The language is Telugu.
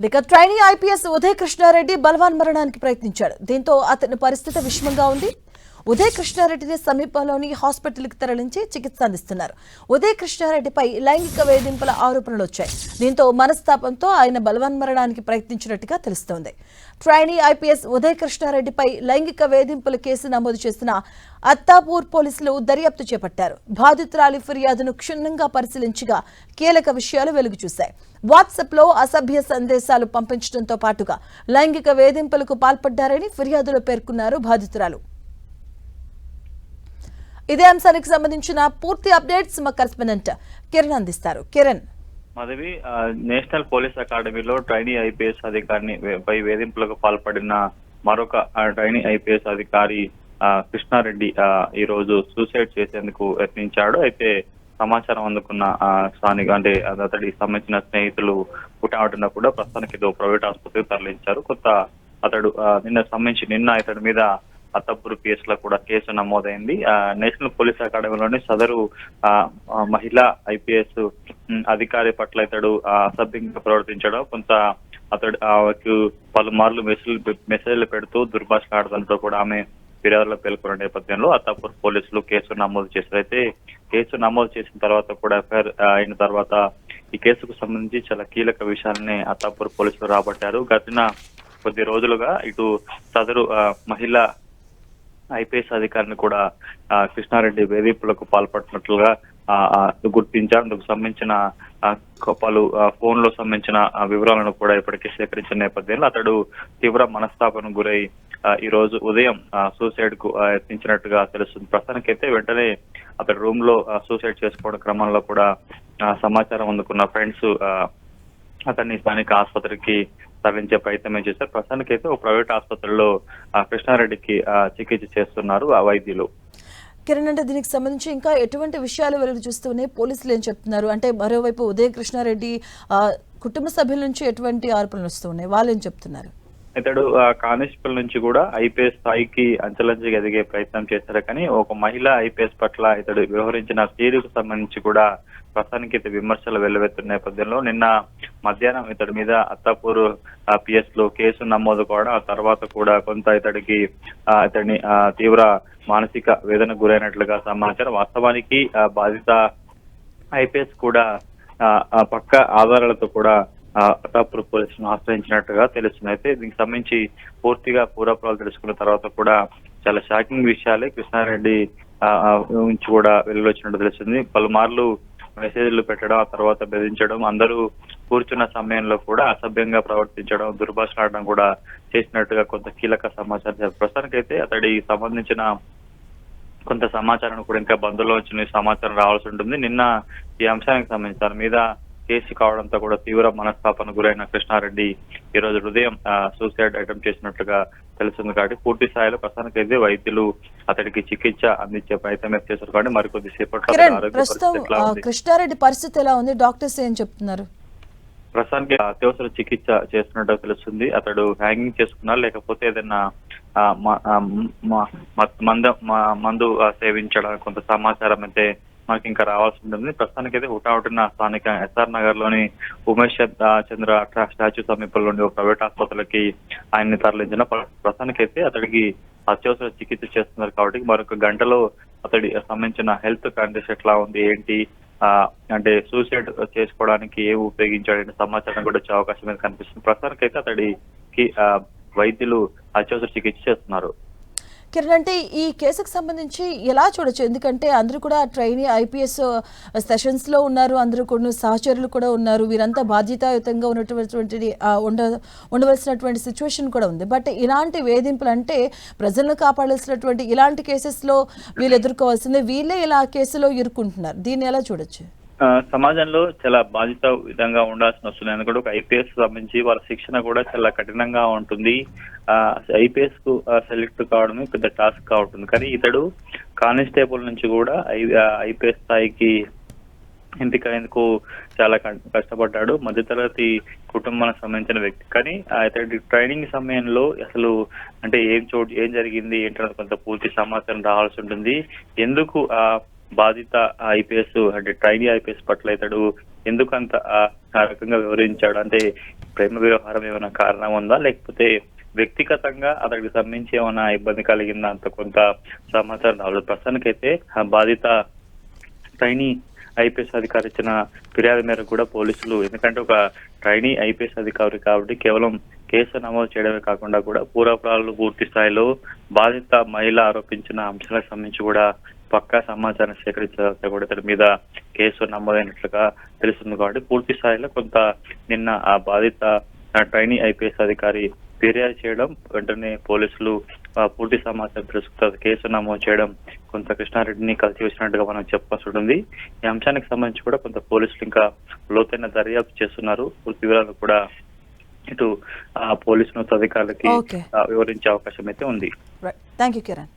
ఇక ట్రైనీ ఐపీఎస్ ఉదయ్ కృష్ణారెడ్డి బలవాన్ మరణానికి ప్రయత్నించాడు. దీంతో అతని పరిస్థితి విషమంగా ఉంది. ఉదయ్ కృష్ణారెడ్డిని సమీపంలోని హాస్పిటల్కి తరలించి చికిత్స అందిస్తున్నారు. ఉదయ్ కృష్ణారెడ్డిపై లైంగిక వేధింపుల ఆరోపణలు వచ్చాయి. దీంతో మనస్తాపంతో ఆయన బలవాన్ మరణానికి ప్రయత్నించినట్టుగా తెలుస్తోంది. ట్రైనీ ఐపీఎస్ ఉదయ్ కృష్ణారెడ్డిపై లైంగిక వేధింపుల కేసు నమోదు చేసిన అత్తాపూర్ పోలీసులు దర్యాప్తు చేపట్టారు. బాధితురాలి ఫిర్యాదును క్షుణ్ణంగా పరిశీలించగా కీలక విషయాలు వెలుగు చూశాయి. వాట్సాప్ లో అసభ్య సందేశాలు పంపించడంతో పాటుగా లైంగిక వేధింపులకు పాల్పడ్డారని ఫిర్యాదులో పేర్కొన్నారు బాధితురాలు. ఇదే అంశానికి సంబంధించిన పూర్తి అప్డేట్స్ మా కరెస్పాండెంట్ కిరణ్ అందిస్తారు. కిరణ్. మాధవి, నేషనల్ పోలీస్ అకాడమీలో ట్రైనీ ఐపీఎస్ అధికారిని పై వేధింపులకు పాల్పడిన మరొక ట్రైనీ ఐపీఎస్ అధికారి కృష్ణారెడ్డి ఈ రోజు సూసైడ్ చేసేందుకు యత్నించాడు. అయితే సమాచారం అందుకున్న స్థానిక అంటే అతడికి సంబంధించిన స్నేహితులు పుట్టాడుతున్నా కూడా ప్రస్తుతానికి ఏదో ప్రైవేట్ ఆసుపత్రికి తరలించారు. అతడు నిన్న ఇతడి మీద అత్తాపూర్ పిఎస్ లో కూడా కేసు నమోదైంది. నేషనల్ పోలీస్ అకాడమీలోని సదరు మహిళా ఐపీఎస్ అధికారి పట్ల ఇతడు అసభ్యంగా ప్రవర్తించడం, అతడు పలుమార్లు మెసేజ్లు పెడుతూ దుర్భాషలాడడంతో కూడా ఆమె ఫిర్యాదులో పేర్కొన్న నేపథ్యంలో అత్తాపూర్ పోలీసులు కేసు నమోదు చేశారు. అయితే కేసు నమోదు చేసిన తర్వాత కూడా ఎఫ్ఐఆర్ అయిన తర్వాత ఈ కేసుకు సంబంధించి చాలా కీలక విషయాలని అత్తాపూర్ పోలీసులు రాబట్టారు. గడిచిన కొద్ది రోజులుగా ఇటు సదరు మహిళా ఐపీఎస్ అధికారిని కూడా కృష్ణారెడ్డి వేధింపులకు పాల్పడినట్లుగా గుర్తించారు. అందుకు సంబంధించిన పలు ఫోన్ లో సంబంధించిన వివరాలను కూడా ఇప్పటికే సేకరించిన నేపథ్యంలో అతడు తీవ్ర మనస్తాపానికి గురై ఈ రోజు ఉదయం సూసైడ్ కు యత్నించినట్టుగా తెలుస్తుంది. ప్రస్తుతానికైతే వెంటనే అతడి రూమ్ లో సూసైడ్ చేసుకోవడం క్రమంలో కూడా సమాచారం అందుకున్న ఫ్రెండ్స్ అతన్ని స్థానిక ఆసుపత్రికి తరలించే ప్రయత్నం చేశారు. ప్రస్తుతానికైతే ఒక ప్రైవేట్ ఆసుపత్రిలో కృష్ణారెడ్డికి చికిత్స చేస్తున్నారు ఆ వైద్యులు. కిరణ్, అంటే దీనికి సంబంధించి ఇంకా ఎటువంటి విషయాలు వెలుగు చూస్తూనే పోలీసులు ఏం చెప్తున్నారు? అంటే మరోవైపు ఉదయ్ కృష్ణారెడ్డి కుటుంబ సభ్యుల నుంచి ఎటువంటి ఆరోపణలు వస్తున్నాయి, వాళ్ళు ఏం చెప్తున్నారు? ఇతడు కానిస్టేబుల్ నుంచి కూడా ఐపీఎస్ స్థాయికి అంచెలంచెగా ఎదిగే ప్రయత్నం చేశారు. కానీ ఒక మహిళా ఐపీఎస్ పట్ల ఇతడు వ్యవహరించిన తీరుకు సంబంధించి కూడా ప్రస్తుతానికి అయితే విమర్శలు వెల్లువెత్తున్న నేపథ్యంలో నిన్న మధ్యాహ్నం ఇతడి మీద అత్తాపూర్ పిఎస్ లో కేసు నమోదు కూడా ఆ తర్వాత కూడా కొంత ఇతడిని తీవ్ర మానసిక వేదన గురైనట్లుగా సమాచారం. వాస్తవానికి బాధిత ఐపీఎస్ కూడా పక్క ఆధారాలతో కూడా అత్తాపూర్ పోలీసులను ఆశ్రయించినట్టుగా తెలుస్తుంది. అయితే దీనికి సంబంధించి పూర్తిగా పూర్వపరాలు తెలుసుకున్న తర్వాత కూడా చాలా షాకింగ్ విషయాలే కృష్ణారెడ్డి నుంచి కూడా వెలువచ్చినట్టు తెలుస్తుంది. పలుమార్లు మెసేజ్లు పెట్టడం, ఆ తర్వాత బెదిరించడం, అందరూ కూర్చున్న సమయంలో కూడా అసభ్యంగా ప్రవర్తించడం, దుర్భాషలాడడం కూడా చేసినట్టుగా కొంత కీలక సమాచారం. ప్రస్తుతానికైతే అతడికి సంబంధించిన కొంత సమాచారం కూడా ఇంకా బంధువుల నుంచి సమాచారం రావాల్సి ఉంటుంది. నిన్న ఈ అంశానికి సంబంధించి దాని మీద కేసు కావడంతో కూడా తీవ్ర మనస్తాపన గురైన కృష్ణారెడ్డి ఈ రోజు ఉదయం సూసైడ్ అటెంప్ట్ చేసినట్లుగా తెలుస్తుంది. కాబట్టి పూర్తి స్థాయిలో ప్రస్తుతానికైతే వైద్యులు అతడికి చికిత్స అందించే ప్రయత్నం చేశారు. కాబట్టి మరికొద్ది సేపట్లో కృష్ణారెడ్డి పరిస్థితి ఎలా ఉంది, డాక్టర్స్ ఏం చెప్తున్నారు? ప్రస్తుతానికి అత్యవసర చికిత్స చేస్తున్నట్టు తెలుస్తుంది. అతడు హ్యాంగింగ్ చేసుకున్నా లేకపోతే ఏదైనా మందు సేవించడానికి కొంత సమాచారం అయితే మనకి ఇంకా రావాల్సి ఉంటుంది. ప్రస్తుతానికి అయితే హుటాహుటిన స్థానిక ఎస్ఆర్ నగర్ లోని ఉమేష్ చంద్ర స్టాచ్యూ సమీపంలోని ఒక ప్రైవేట్ ఆసుపత్రికి ఆయన్ని తరలించిన ప్రస్తుతానికైతే అతడికి అత్యవసర చికిత్స చేస్తున్నారు. కాబట్టి మరొక గంటలో అతడి సంబంధించిన హెల్త్ కండిషన్ ఎట్లా ఉంది, ఏంటి అంటే సూసైడ్ చేసుకోవడానికి ఏమి ఉపయోగించాడనే సమాచారం కూడా వచ్చే అవకాశం అయితే కనిపిస్తుంది. ప్రస్తుతానికైతే అతడికి వైద్యులు అత్యవసర చికిత్స చేస్తున్నారు. కిరణ్, అంటే ఈ కేసుకు సంబంధించి ఎలా చూడొచ్చు? ఎందుకంటే అందరూ కూడా ట్రైనీ ఐపీఎస్ సెషన్స్ లో ఉన్నారు, అందరూ కూడా సహచరులు కూడా ఉన్నారు, వీరంతా బాధ్యతాయుతంగా ఉండవలసినటువంటి సిచ్యువేషన్ కూడా ఉంది. బట్ ఇలాంటి వేధింపులు అంటే ప్రజలను కాపాడాల్సినటువంటి ఇలాంటి కేసెస్ లో వీళ్ళు ఎదుర్కోవాల్సిందే, వీళ్ళే ఇలా కేసులో ఇరుక్కుంటున్నారు. దీన్ని ఎలా చూడొచ్చు? సమాజంలో చాలా బాధ్యత విధంగా ఉండాల్సిన వస్తుంది. ఎందుకంటే ఒక ఐపీఎస్ సంబంధించి వాళ్ళ శిక్షణ కూడా చాలా కఠినంగా ఉంటుంది. ఐపీఎస్ కు సెలెక్ట్ కావడమే పెద్ద టాస్క్ గా ఉంటుంది. కానీ ఇతడు కానిస్టేబుల్ నుంచి కూడా ఐపీఎస్ స్థాయికి ఎంపికైనందుకు చాలా కష్టపడ్డాడు. మధ్యతరగతి కుటుంబానికి సంబంధించిన వ్యక్తి. కానీ ఇతడి ట్రైనింగ్ సమయంలో అసలు అంటే ఏం జరిగింది ఏంటంటే కొంత పూర్తి సమాచారం రావాల్సి ఉంటుంది. ఎందుకు బాధిత ఐపీఎస్ అంటే ట్రైనీ ఐపీఎస్ పట్ల ఇతడు ఎందుకంత ఆ రకంగా వివరించాడు? అంటే ప్రేమ వ్యవహారం ఏమైనా కారణం ఉందా, లేకపోతే వ్యక్తిగతంగా అతనికి సంబంధించి ఏమైనా ఇబ్బంది కలిగిందా? అంత కొంత సమాచారం రాలేదు. ప్రస్తుతానికైతే ఆ బాధిత ట్రైనీ ఐపీఎస్ అధికారి ఇచ్చిన ఫిర్యాదు మేరకు కూడా పోలీసులు, ఎందుకంటే ఒక ట్రైనీ ఐపీఎస్ అధికారి కాబట్టి కేవలం కేసు నమోదు చేయడమే కాకుండా కూడా పూర్వపరాలు పూర్తి స్థాయిలో బాధిత మహిళ ఆరోపించిన అంశాలకు సంబంధించి కూడా పక్కా సమాచారం సేకరించాల్సి కూడా ఇతని మీద కేసు నమోదైనట్లుగా తెలుస్తుంది. కాబట్టి పూర్తి స్థాయిలో కొంత నిన్న ఆ బాధిత ట్రైనీ ఐపీఎస్ అధికారి ఫిర్యాదు చేయడం, వెంటనే పోలీసులు పూర్తి సమాచారం తెలుసుకుంటారు, కేసు నమోదు చేయడం కొంత కృష్ణారెడ్డిని కలిసి వచ్చినట్టుగా మనం చెప్పాల్సి ఉంటుంది. ఈ అంశానికి సంబంధించి కూడా కొంత పోలీసులు ఇంకా లోతైన దర్యాప్తు చేస్తున్నారు. పూర్తి వివరాలు కూడా ఇటు పోలీసు అధికారులకి ఓకే, వివరించే అవకాశం అయితే ఉంది. Thank you Kiran.